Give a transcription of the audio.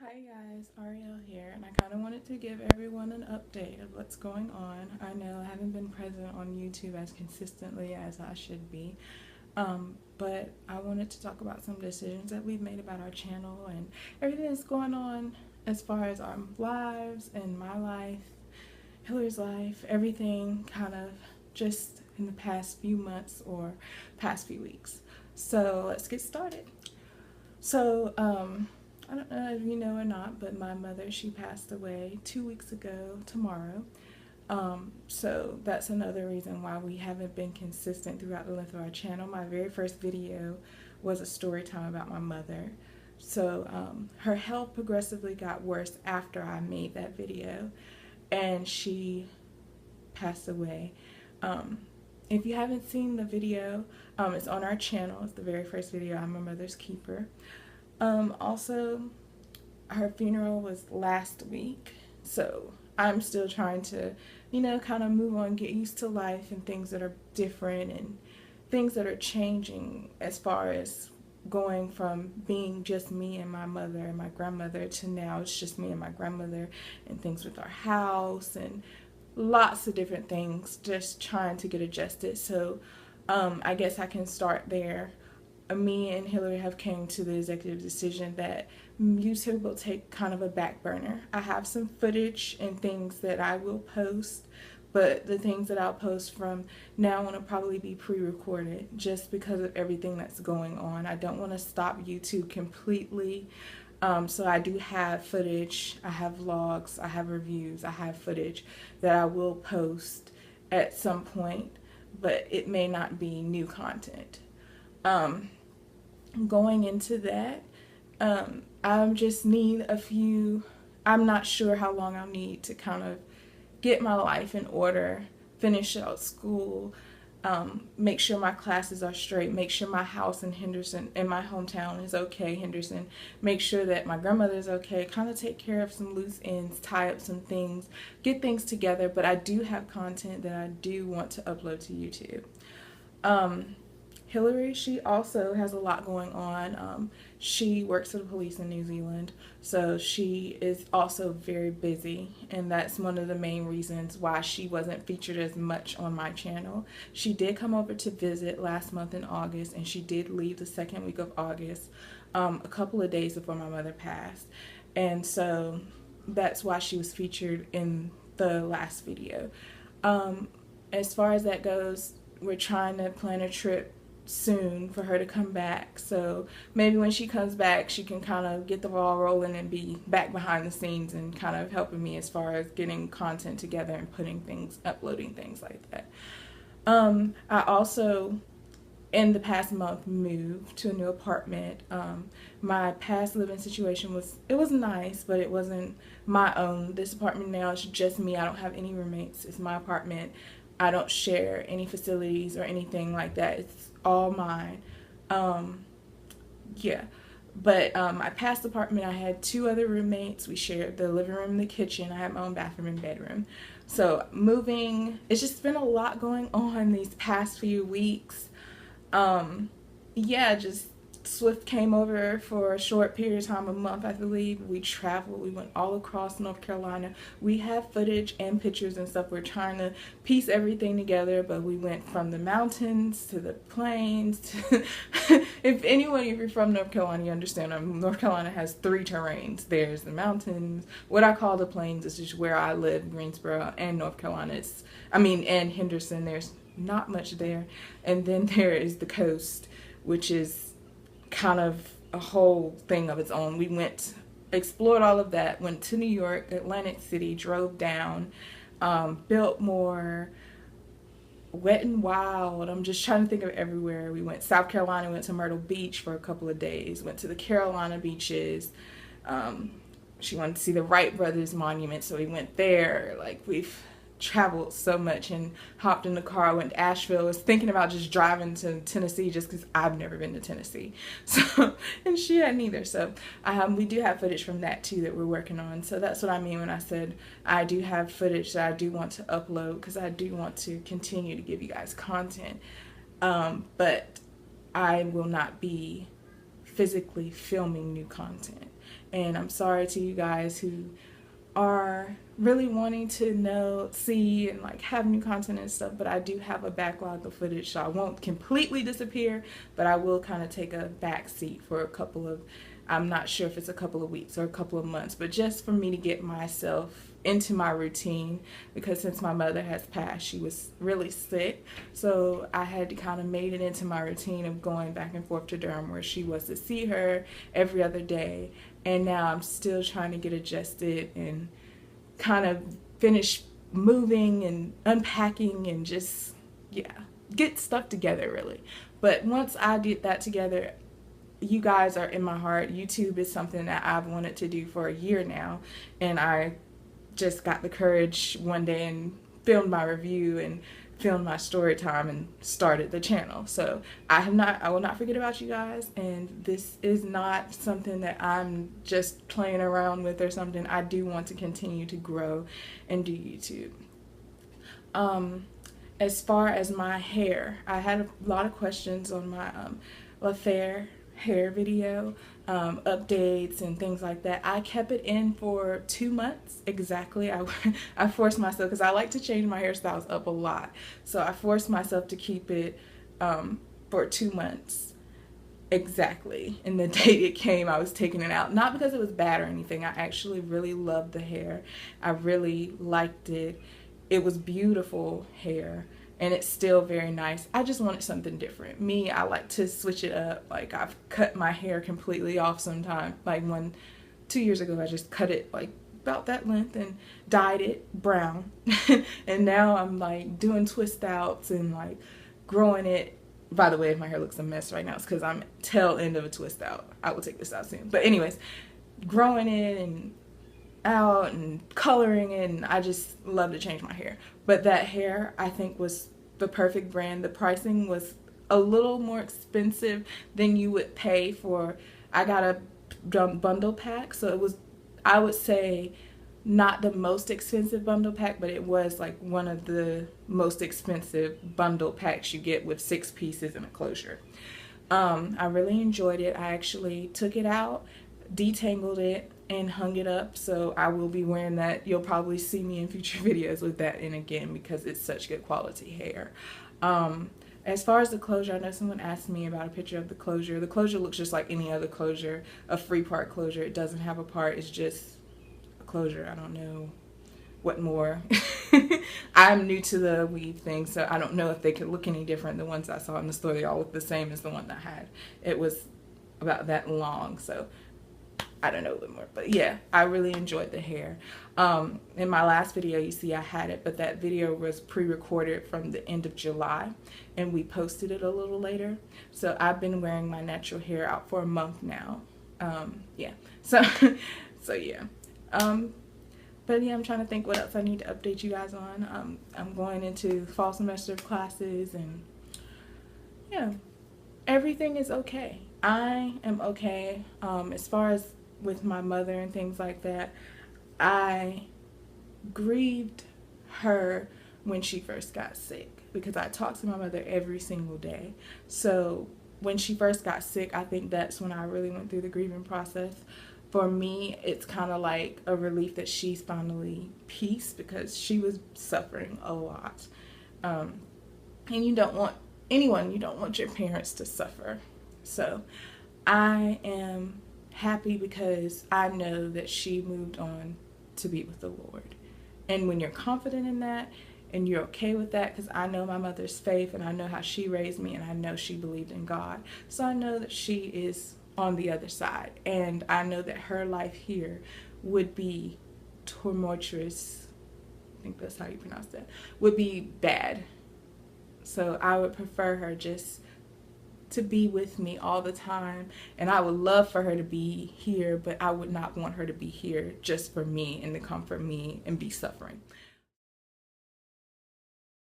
Hi guys, Arielle here, and I kind of wanted to give everyone an update of what's going on. I know I haven't been present on YouTube as consistently as I should be, but I wanted to talk about some decisions that we've made about our channel and everything that's going on as far as our lives and my life, Hillary's life, everything kind of just in the past few months or past few weeks. So let's get started. So, I don't know if you know or not, but my mother, she passed away 2 weeks ago tomorrow. So that's another reason why we haven't been consistent throughout the length of our channel. My very first video was a story time about my mother. So her health progressively got worse after I made that video, and she passed away. If you haven't seen the video, it's on our channel. It's the very first video. I'm my mother's keeper. Also, her funeral was last week, so I'm still trying to, kind of move on, get used to life and things that are different and things that are changing as far as going from being just me and my mother and my grandmother to now it's just me and my grandmother and things with our house and lots of different things, just trying to get adjusted. So I guess I can start there. Me and Hillary have came to the executive decision that YouTube will take kind of a back burner. I have some footage and things that I will post, but the things that I'll post from now on will probably be pre-recorded just because of everything that's going on. I don't want to stop YouTube completely. So I do have footage, I have vlogs, I have reviews, I have footage that I will post at some point, but it may not be new content. Going into that, I just need I'm not sure how long I'll need to kind of get my life in order, finish out school, make sure my classes are straight, make sure my house in Henderson, in my hometown, is okay, Henderson, make sure that my grandmother is okay, kind of take care of some loose ends, tie up some things, get things together. But I do have content that I do want to upload to YouTube. Hillary, she also has a lot going on. She works for the police in New Zealand, so she is also very busy, and that's one of the main reasons why she wasn't featured as much on my channel. She did come over to visit last month in August, and she did leave the second week of August, a couple of days before my mother passed, and so that's why she was featured in the last video. As far as that goes, we're trying to plan a trip soon for her to come back, so maybe when she comes back she can kind of get the ball rolling and be back behind the scenes and kind of helping me as far as getting content together and uploading things like that. I also in the past month moved to a new apartment. My past living situation was nice, but it wasn't my own. This apartment now is just me. I don't have any roommates. It's my apartment. I don't share any facilities or anything like that. It's all mine. Yeah. But my past apartment, I had two other roommates. We shared the living room and the kitchen. I had my own bathroom and bedroom. So moving, it's just been a lot going on these past few weeks. Yeah, just Swift came over for a short period of time, a month I believe. We traveled, we went all across North Carolina. We have footage and pictures and stuff. We're trying to piece everything together, but we went from the mountains to the plains to if you're from North Carolina, you understand. North Carolina has three terrains. There's the mountains, what I call the plains is just where I live, Greensboro, and North Carolina. And Henderson, there's not much there. And then there is the coast, which is kind of a whole thing of its own. We explored all of that, went to New York, Atlantic City, drove down, Biltmore, Wet and Wild. I'm just trying to think of everywhere. We went South Carolina, went to Myrtle Beach for a couple of days, went to the Carolina beaches. She wanted to see the Wright Brothers monument, so we went there. Like, we've traveled so much and hopped in the car, went to Asheville. I was thinking about just driving to Tennessee just because I've never been to Tennessee. So, and she hadn't either. So we do have footage from that too that we're working on. So that's what I mean when I said I do have footage that I do want to upload, because I do want to continue to give you guys content. But I will not be physically filming new content. And I'm sorry to you guys who are really wanting to know, see, and like have new content and stuff, but I do have a backlog of footage, so I won't completely disappear, but I will kind of take a back seat for a couple of, I'm not sure if it's a couple of weeks or a couple of months, but just for me to get myself into my routine, because since my mother has passed, she was really sick, so I had to kind of made it into my routine of going back and forth to Durham, where she was to see her every other day. And now I'm still trying to get adjusted and kind of finish moving and unpacking and just, yeah, get stuff together really. But once I get that together, you guys are in my heart. YouTube is something that I've wanted to do for a year now, and I just got the courage one day and filmed my review and filmed my story time and started the channel. So I will not forget about you guys, and this is not something that I'm just playing around with or something. I do want to continue to grow and do YouTube. As far as my hair, I had a lot of questions on my LaFair hair video, updates and things like that. I kept it in for 2 months exactly. I forced myself, because I like to change my hairstyles up a lot, so I forced myself to keep it for 2 months exactly. And the date it came, I was taking it out, not because it was bad or anything. I actually really loved the hair. I really liked it. It was beautiful hair, and it's still very nice. I just wanted something different. Me, I like to switch it up. Like, I've cut my hair completely off sometime. Like 2 years ago, I just cut it like about that length and dyed it brown. And now I'm like doing twist outs and like growing it. By the way, if my hair looks a mess right now, it's because I'm tail end of a twist out. I will take this out soon. But anyways, growing it and out and coloring it, and I just love to change my hair. But that hair, I think, was the perfect brand. The pricing was a little more expensive than you would pay for, I got a bundle pack, so it was, I would say, not the most expensive bundle pack, but it was like one of the most expensive bundle packs you get with 6 pieces and a closure. I really enjoyed it. I actually took it out, detangled it, and hung it up, so I will be wearing that. You'll probably see me in future videos with that in again, because it's such good quality hair. As far as the closure, I know someone asked me about a picture of the closure. The closure looks just like any other closure, a free part closure. It doesn't have a part, it's just a closure. I don't know what more. I'm new to the weave thing, so I don't know if they could look any different. The ones I saw in the store, they all look the same as the one I had. It was about that long, so I don't know a little more. But yeah, I really enjoyed the hair. In my last video, you see I had it, but that video was pre-recorded from the end of July, and we posted it a little later. So I've been wearing my natural hair out for a month now. Yeah, so yeah. But yeah, I'm trying to think what else I need to update you guys on. I'm going into fall semester of classes, and yeah, everything is okay. I am okay. As far as with my mother and things like that, I grieved her when she first got sick, because I talked to my mother every single day. So when she first got sick, I think that's when I really went through the grieving process. For me, it's kind of like a relief that she's finally peace, because she was suffering a lot. And you don't want you don't want your parents to suffer. So I am happy, because I know that she moved on to be with the Lord. And when you're confident in that and you're okay with that, because I know my mother's faith and I know how she raised me, and I know she believed in God. So I know that she is on the other side, and I know that her life here would be tumultuous. I think that's how you pronounce that. Would be bad. So I would prefer her just to be with me all the time, and I would love for her to be here, but I would not want her to be here just for me and to comfort me and be suffering.